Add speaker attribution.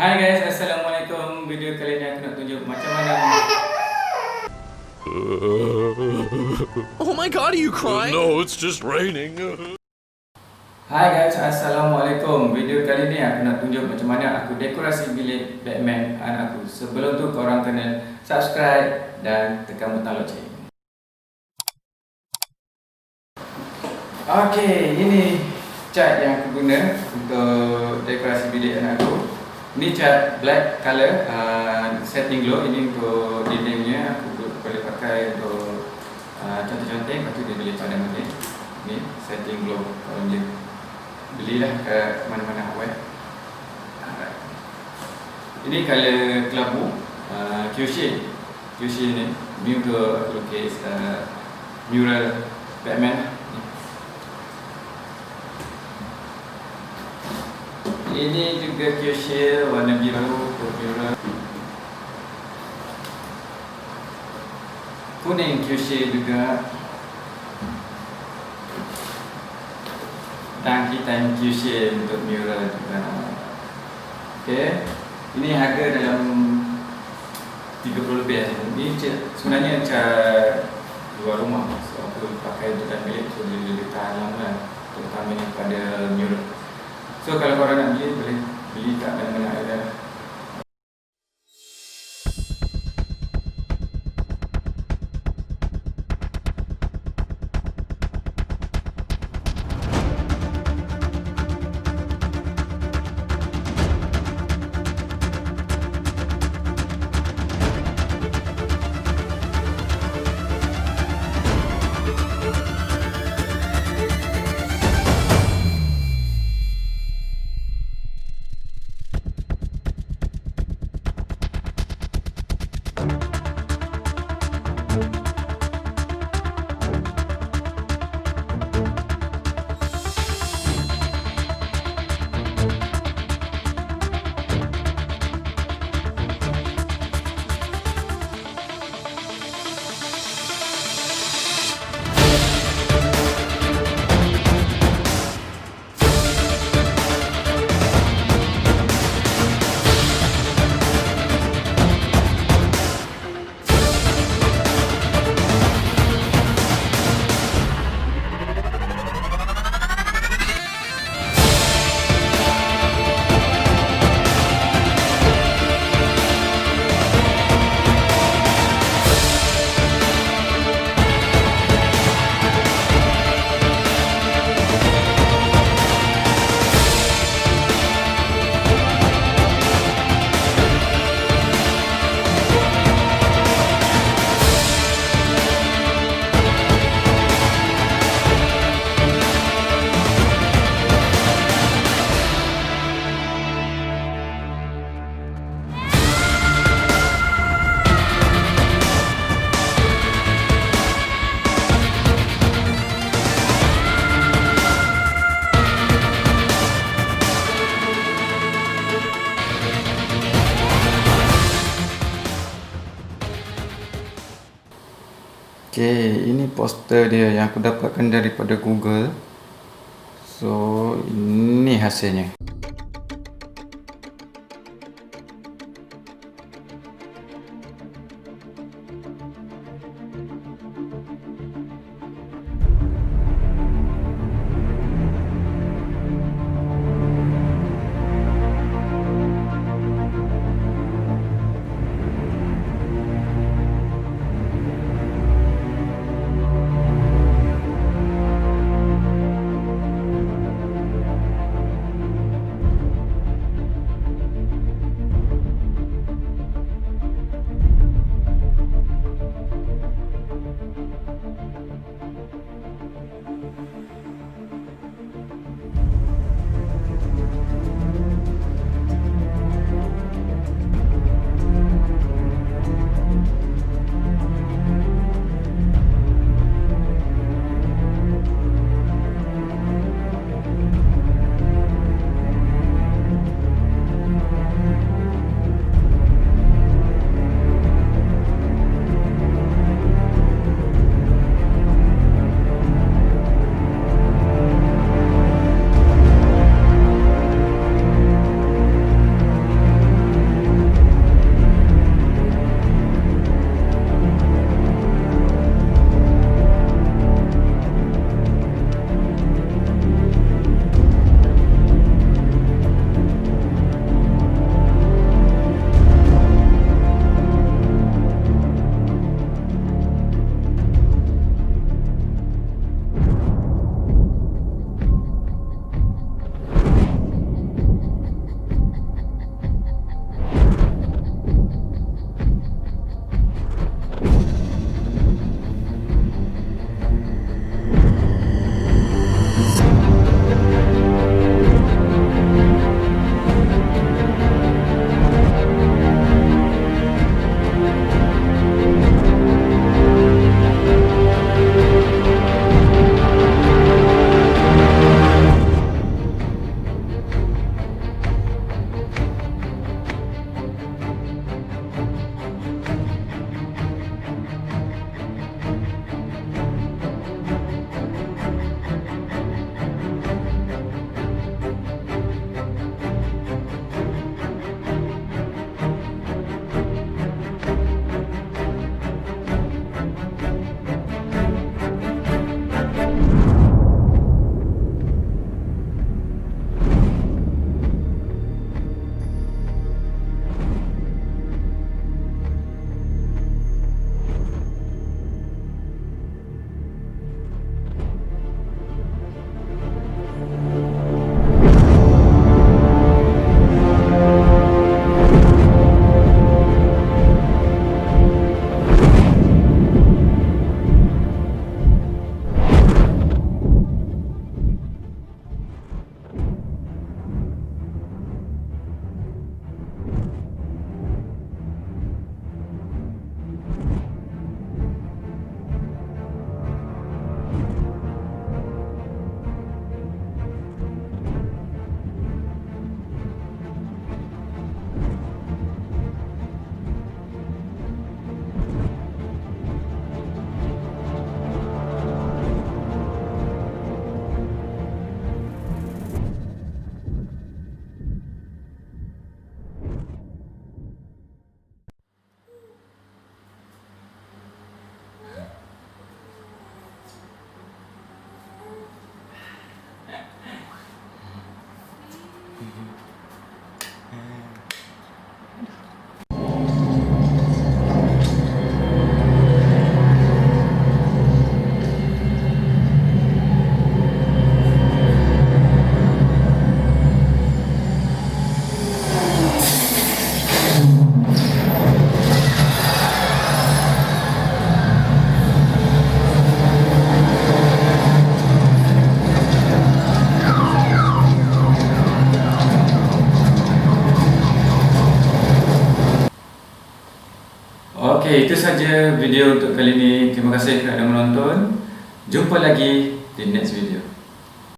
Speaker 1: Hai guys, Assalamualaikum. Video kali ni aku nak tunjuk macam mana.
Speaker 2: Oh my god, are you crying?
Speaker 3: No, it's just raining.
Speaker 1: Hai guys, Assalamualaikum. Video kali ni aku nak tunjuk macam mana aku dekorasi bilik Batman anak aku. Sebelum tu korang kena subscribe dan tekan butang loceng. Okey, ini cat yang aku guna untuk dekorasi bilik anak aku. Ini cat black color, setting glow. Ini untuk dindingnya. Aku boleh pakai untuk cantik-cantik. Lepas tu dia boleh padam balik. Ni setting glow. Kalau dia belilah kat mana-mana awet. Ini color kelabu, QC ni. Ini untuk aku lukis mural Batman. Ini juga QC warna biru untuk mural. Kuning QC juga. Dan hitam QC untuk mural juga. Okey. Ini harga dalam 30 lebih. Ini sebenarnya cat luar rumah. So aku pakai untuk dalam bilik, so dia lebih tahan lama, terutamanya pada mural. So kalau korang nak beli, boleh beli kat mana-mana ada. Okay, ini poster dia yang aku dapatkan daripada Google. So, ini hasilnya. Okey, itu saja video untuk kali ini. Terima kasih kerana menonton. Jumpa lagi di next video.